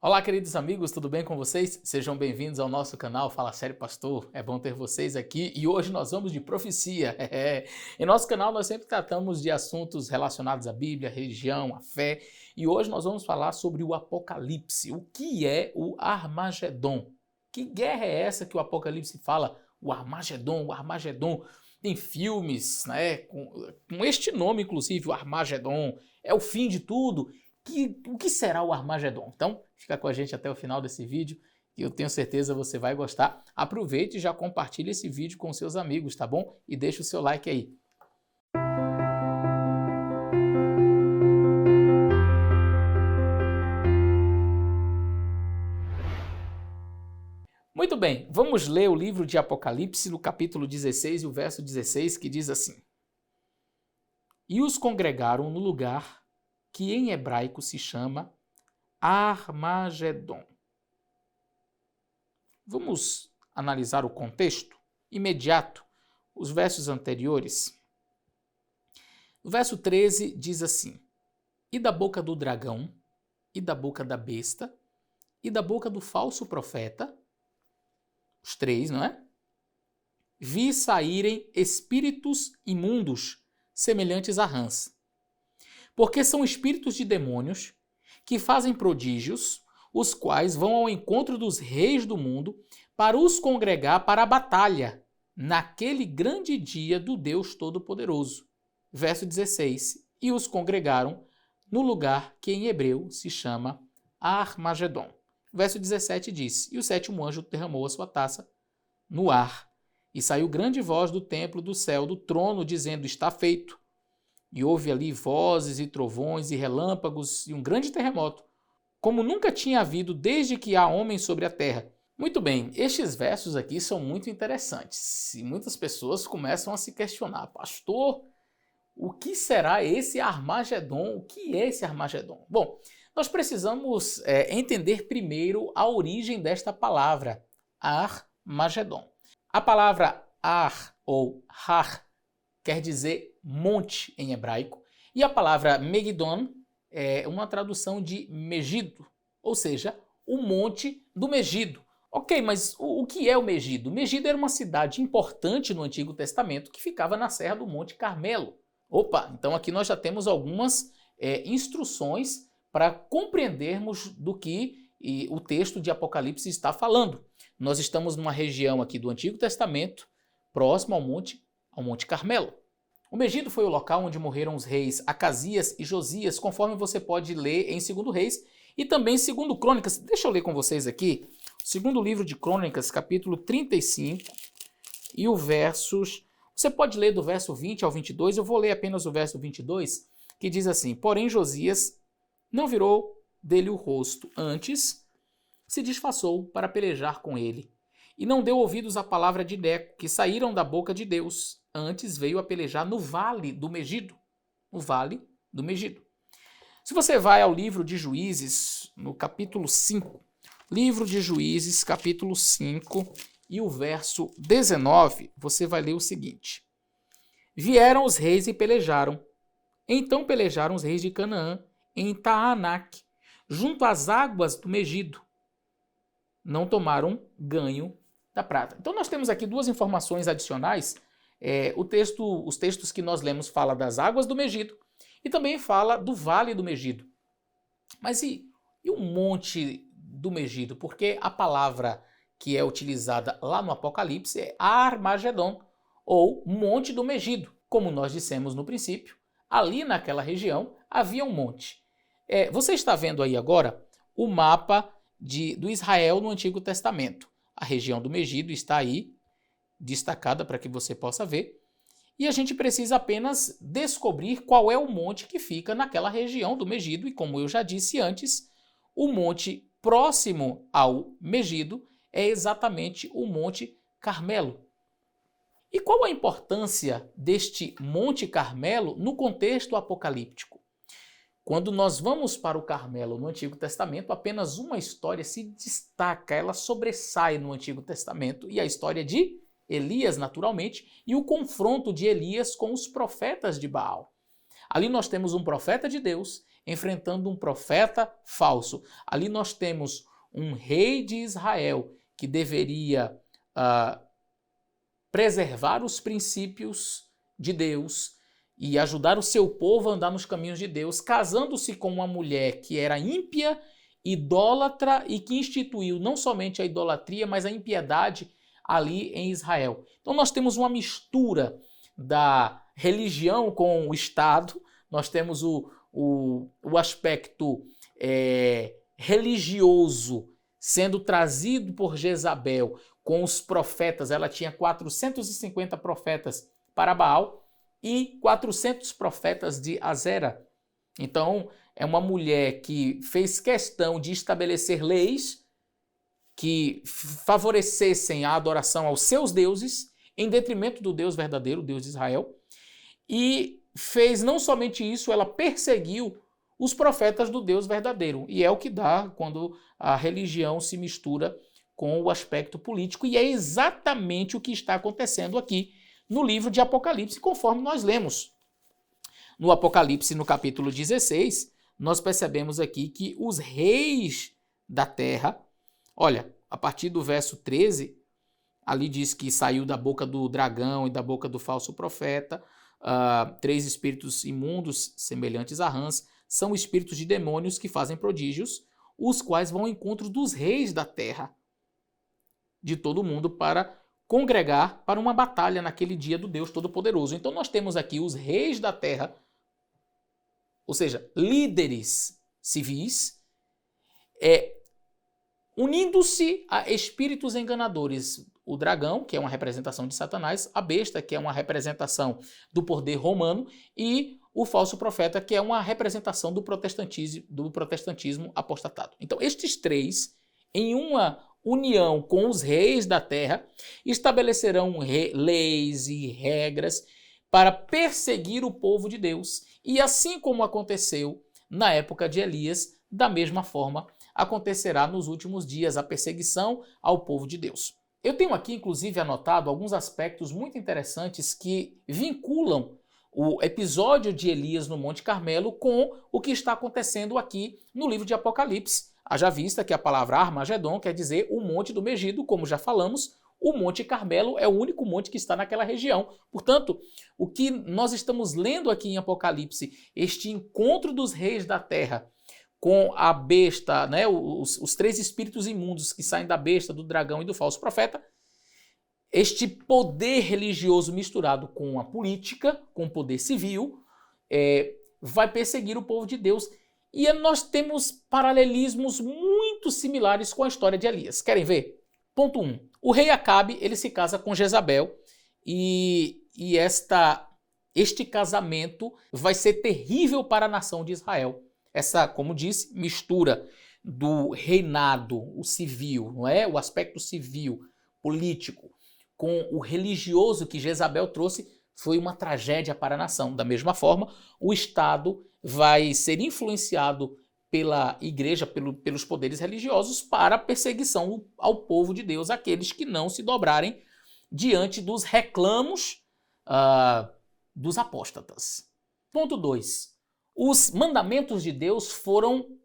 Olá, queridos amigos, tudo bem com vocês? Sejam bem-vindos ao nosso canal Fala Sério Pastor. É bom ter vocês aqui e hoje nós vamos de profecia. Em nosso canal nós sempre tratamos de assuntos relacionados à Bíblia, religião, à fé e hoje nós vamos falar sobre o Apocalipse. O que é o Armagedon? Que guerra é essa que o Apocalipse fala? O Armagedon, o Armagedon. Tem filmes, né, com este nome, inclusive, o Armagedon. É o fim de tudo. O que será o Armagedon? Então, fica com a gente até o final desse vídeo e eu tenho certeza você vai gostar. Aproveite e já compartilhe esse vídeo com seus amigos, tá bom? E deixa o seu like aí. Muito bem, vamos ler o livro de Apocalipse no capítulo 16 e o verso 16 que diz assim: E os congregaram no lugar que em hebraico se chama Armagedon. Vamos analisar o contexto imediato, os versos anteriores. O verso 13 diz assim: E da boca do dragão, e da boca da besta, e da boca do falso profeta, os três, não é? Vi saírem espíritos imundos, semelhantes a rãs. Porque são espíritos de demônios que fazem prodígios, os quais vão ao encontro dos reis do mundo para os congregar para a batalha, naquele grande dia do Deus Todo-Poderoso. Verso 16. E os congregaram no lugar que em hebreu se chama Armagedon. Verso 17 diz: E o sétimo anjo derramou a sua taça no ar, e saiu grande voz do templo do céu, do trono, dizendo: Está feito. E houve ali vozes e trovões e relâmpagos e um grande terremoto, como nunca tinha havido desde que há homens sobre a terra. Muito bem, estes versos aqui são muito interessantes e muitas pessoas começam a se questionar: pastor, o que será esse Armagedon? O que é esse Armagedon? Bom, nós precisamos entender primeiro a origem desta palavra, Armagedon. A palavra Ar ou Har quer dizer monte em hebraico, e a palavra Megidon é uma tradução de Megido, ou seja, o monte do Megido. Ok, mas o que é o Megido? Megido era uma cidade importante no Antigo Testamento que ficava na Serra do Monte Carmelo. Opa, então aqui nós já temos algumas instruções para compreendermos do que o texto de Apocalipse está falando. Nós estamos numa região aqui do Antigo Testamento, próximo ao Monte Carmelo. O Megido foi o local onde morreram os reis Acasias e Josias, conforme você pode ler em 2 Reis e também em 2 Crônicas. Deixa eu ler com vocês aqui, segundo livro de Crônicas, capítulo 35 e o versos... Você pode ler do verso 20 ao 22, eu vou ler apenas o verso 22, que diz assim: Porém Josias não virou dele o rosto, antes se disfarçou para pelejar com ele. E não deu ouvidos à palavra de Neco, que saíram da boca de Deus. Antes veio a pelejar no Vale do Megido. No Vale do Megido. Se você vai ao livro de Juízes, no capítulo 5, livro de Juízes, capítulo 5, e o verso 19, você vai ler o seguinte: Vieram os reis e pelejaram. Então pelejaram os reis de Canaã em Taanac, junto às águas do Megido. Não tomaram ganho da prata. Então nós temos aqui duas informações adicionais. Os textos que nós lemos fala das águas do Megido e também fala do Vale do Megido. Mas e o Monte do Megido? Porque a palavra que é utilizada lá no Apocalipse é Armagedon, ou Monte do Megido. Como nós dissemos no princípio, ali naquela região havia um monte. Você está vendo aí agora o mapa do Israel no Antigo Testamento. A região do Megido está aí destacada para que você possa ver. E a gente precisa apenas descobrir qual é o monte que fica naquela região do Megido. E como eu já disse antes, o monte próximo ao Megido é exatamente o Monte Carmelo. E qual a importância deste Monte Carmelo no contexto apocalíptico? Quando nós vamos para o Carmelo no Antigo Testamento, apenas uma história se destaca, ela sobressai no Antigo Testamento, e a história de Elias, naturalmente, e o confronto de Elias com os profetas de Baal. Ali nós temos um profeta de Deus enfrentando um profeta falso. Ali nós temos um rei de Israel que deveria preservar os princípios de Deus e ajudar o seu povo a andar nos caminhos de Deus, casando-se com uma mulher que era ímpia, idólatra e que instituiu não somente a idolatria, mas a impiedade ali em Israel. Então nós temos uma mistura da religião com o Estado, nós temos o aspecto religioso sendo trazido por Jezabel com os profetas. Ela tinha 450 profetas para Baal e 400 profetas de Azera. Então, é uma mulher que fez questão de estabelecer leis que favorecessem a adoração aos seus deuses, em detrimento do Deus verdadeiro, o Deus de Israel. E fez não somente isso, ela perseguiu os profetas do Deus verdadeiro. E é o que dá quando a religião se mistura com o aspecto político. E é exatamente o que está acontecendo aqui no livro de Apocalipse, conforme nós lemos. No Apocalipse, no capítulo 16, nós percebemos aqui que os reis da terra, olha, a partir do verso 13, ali diz que saiu da boca do dragão e da boca do falso profeta, 3 espíritos imundos, semelhantes a rãs, são espíritos de demônios que fazem prodígios, os quais vão ao encontro dos reis da terra, de todo mundo, para congregar para uma batalha naquele dia do Deus Todo-Poderoso. Então nós temos aqui os reis da terra, ou seja, líderes civis, unindo-se a espíritos enganadores. O dragão, que é uma representação de Satanás, a besta, que é uma representação do poder romano, e o falso profeta, que é uma representação do protestantismo apostatado. Então, estes 3, em uma união com os reis da terra, estabelecerão leis e regras para perseguir o povo de Deus. E assim como aconteceu na época de Elias, da mesma forma acontecerá nos últimos dias a perseguição ao povo de Deus. Eu tenho aqui, inclusive, anotado alguns aspectos muito interessantes que vinculam o episódio de Elias no Monte Carmelo com o que está acontecendo aqui no livro de Apocalipse. Haja vista que a palavra Armagedon quer dizer o Monte do Megido, como já falamos. O Monte Carmelo é o único monte que está naquela região. Portanto, o que nós estamos lendo aqui em Apocalipse, este encontro dos reis da terra com a besta, né, os 3 espíritos imundos que saem da besta, do dragão e do falso profeta, este poder religioso misturado com a política, com o poder civil, vai perseguir o povo de Deus. E nós temos paralelismos muito similares com a história de Elias. Querem ver? Ponto 1. O rei Acabe, ele se casa com Jezabel e este casamento vai ser terrível para a nação de Israel. Essa, como disse, mistura do reinado, o civil, não é? O aspecto civil, político, com o religioso que Jezabel trouxe, foi uma tragédia para a nação. Da mesma forma, o Estado vai ser influenciado pela igreja, pelos poderes religiosos, para a perseguição ao povo de Deus, aqueles que não se dobrarem diante dos reclamos dos apóstatas. Ponto 2. Os mandamentos de Deus foram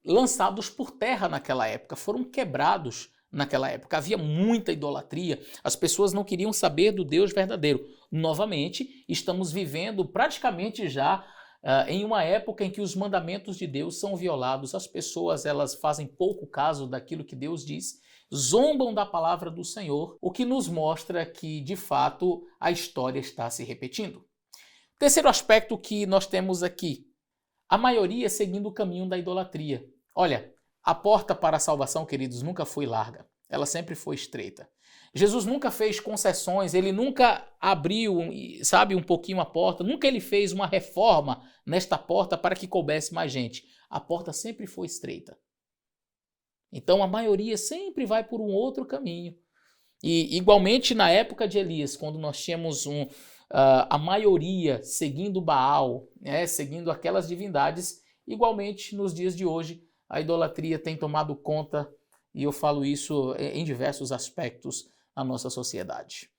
lançados por terra naquela época, foram quebrados naquela época. Havia muita idolatria, as pessoas não queriam saber do Deus verdadeiro. Novamente, estamos vivendo praticamente já em uma época em que os mandamentos de Deus são violados, as pessoas elas fazem pouco caso daquilo que Deus diz, zombam da palavra do Senhor, o que nos mostra que, de fato, a história está se repetindo. Terceiro aspecto que nós temos aqui, a maioria seguindo o caminho da idolatria. Olha, a porta para a salvação, queridos, nunca foi larga, ela sempre foi estreita. Jesus nunca fez concessões, ele nunca abriu, sabe, um pouquinho a porta, nunca ele fez uma reforma nesta porta para que coubesse mais gente. A porta sempre foi estreita. Então a maioria sempre vai por um outro caminho. E igualmente na época de Elias, quando nós tínhamos a maioria seguindo Baal, seguindo aquelas divindades, igualmente nos dias de hoje a idolatria tem tomado conta, e eu falo isso em diversos aspectos, na nossa sociedade.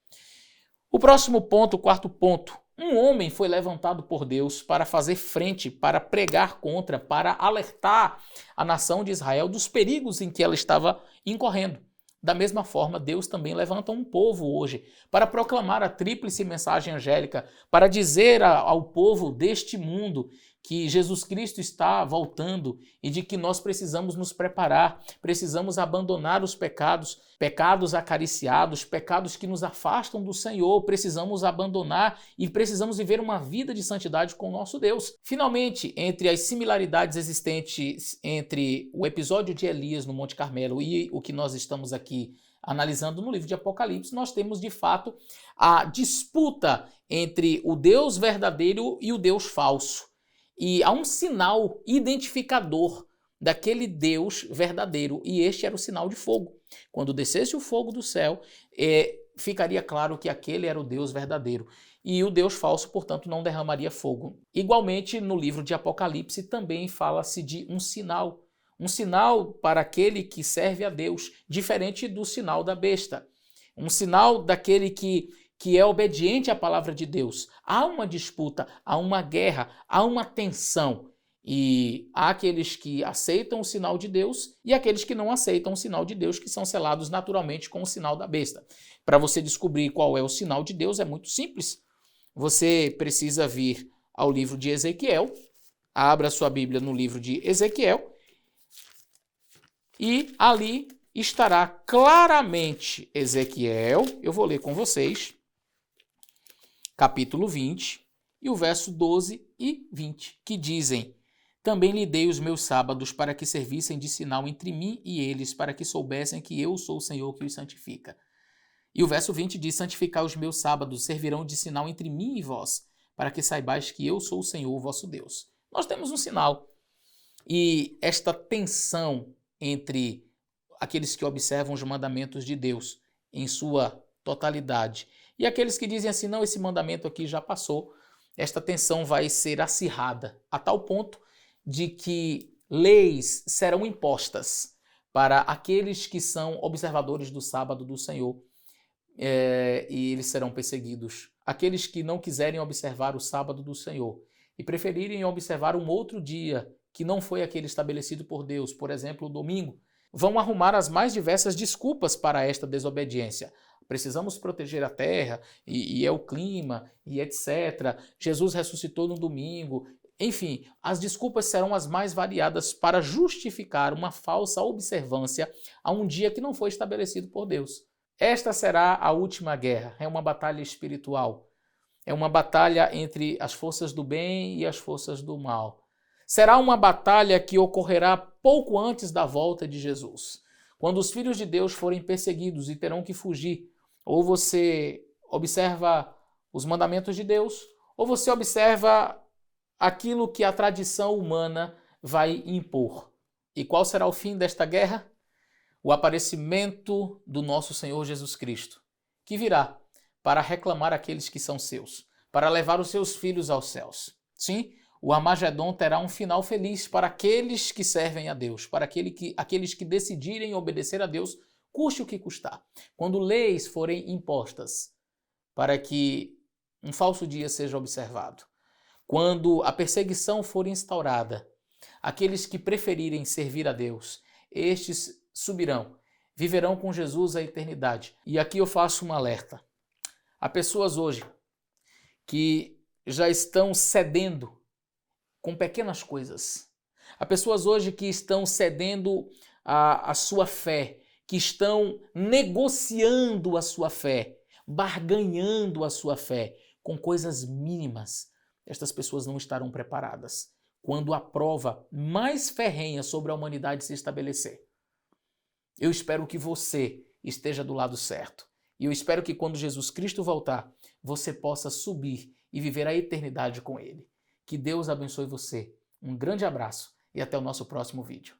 O próximo ponto, o quarto ponto, Um homem foi levantado por Deus para fazer frente, para pregar contra, para alertar a nação de Israel dos perigos em que ela estava incorrendo. Da mesma forma, Deus também levanta um povo hoje para proclamar a tríplice mensagem angélica, para dizer ao povo deste mundo que Jesus Cristo está voltando e de que nós precisamos nos preparar, precisamos abandonar os pecados, pecados acariciados, pecados que nos afastam do Senhor, precisamos abandonar e precisamos viver uma vida de santidade com o nosso Deus. Finalmente, entre as similaridades existentes entre o episódio de Elias no Monte Carmelo e o que nós estamos aqui analisando no livro de Apocalipse, nós temos de fato a disputa entre o Deus verdadeiro e o Deus falso. E há um sinal identificador daquele Deus verdadeiro, e este era o sinal de fogo. Quando descesse o fogo do céu, ficaria claro que aquele era o Deus verdadeiro. E o Deus falso, portanto, não derramaria fogo. Igualmente, no livro de Apocalipse também fala-se de um sinal para aquele que serve a Deus, diferente do sinal da besta. Um sinal daquele que é obediente à palavra de Deus. Há uma disputa, há uma guerra, há uma tensão. E há aqueles que aceitam o sinal de Deus e aqueles que não aceitam o sinal de Deus, que são selados naturalmente com o sinal da besta. Para você descobrir qual é o sinal de Deus é muito simples. Você precisa vir ao livro de Ezequiel, abra sua Bíblia no livro de Ezequiel, e ali estará claramente Ezequiel, eu vou ler com vocês, capítulo 20, e o verso 12 e 20, que dizem: Também lhe dei os meus sábados para que servissem de sinal entre mim e eles, para que soubessem que eu sou o Senhor que os santifica. E o verso 20 diz: Santificar os meus sábados servirão de sinal entre mim e vós, para que saibais que eu sou o Senhor, vosso Deus. Nós temos um sinal. E esta tensão entre aqueles que observam os mandamentos de Deus em sua totalidade e aqueles que dizem assim: não, esse mandamento aqui já passou, esta tensão vai ser acirrada, a tal ponto de que leis serão impostas para aqueles que são observadores do sábado do Senhor, e eles serão perseguidos. Aqueles que não quiserem observar o sábado do Senhor e preferirem observar um outro dia que não foi aquele estabelecido por Deus, por exemplo, o domingo, vão arrumar as mais diversas desculpas para esta desobediência. Precisamos proteger a terra, e é o clima, e etc. Jesus ressuscitou no domingo. Enfim, as desculpas serão as mais variadas para justificar uma falsa observância a um dia que não foi estabelecido por Deus. Esta será a última guerra. É uma batalha espiritual. É uma batalha entre as forças do bem e as forças do mal. Será uma batalha que ocorrerá pouco antes da volta de Jesus. Quando os filhos de Deus forem perseguidos e terão que fugir, ou você observa os mandamentos de Deus, ou você observa aquilo que a tradição humana vai impor. E qual será o fim desta guerra? O aparecimento do nosso Senhor Jesus Cristo, que virá para reclamar aqueles que são seus, para levar os seus filhos aos céus. Sim, o Armagedon terá um final feliz para aqueles que servem a Deus, para aqueles que decidirem obedecer a Deus, custe o que custar. Quando leis forem impostas para que um falso dia seja observado, quando a perseguição for instaurada, aqueles que preferirem servir a Deus, estes subirão, viverão com Jesus a eternidade. E aqui eu faço um alerta. Há pessoas hoje que já estão cedendo com pequenas coisas. Há pessoas hoje que estão cedendo a sua fé, que estão negociando a sua fé, barganhando a sua fé com coisas mínimas. Estas pessoas não estarão preparadas quando a prova mais ferrenha sobre a humanidade se estabelecer. Eu espero que você esteja do lado certo. E eu espero que quando Jesus Cristo voltar, você possa subir e viver a eternidade com Ele. Que Deus abençoe você. Um grande abraço e até o nosso próximo vídeo.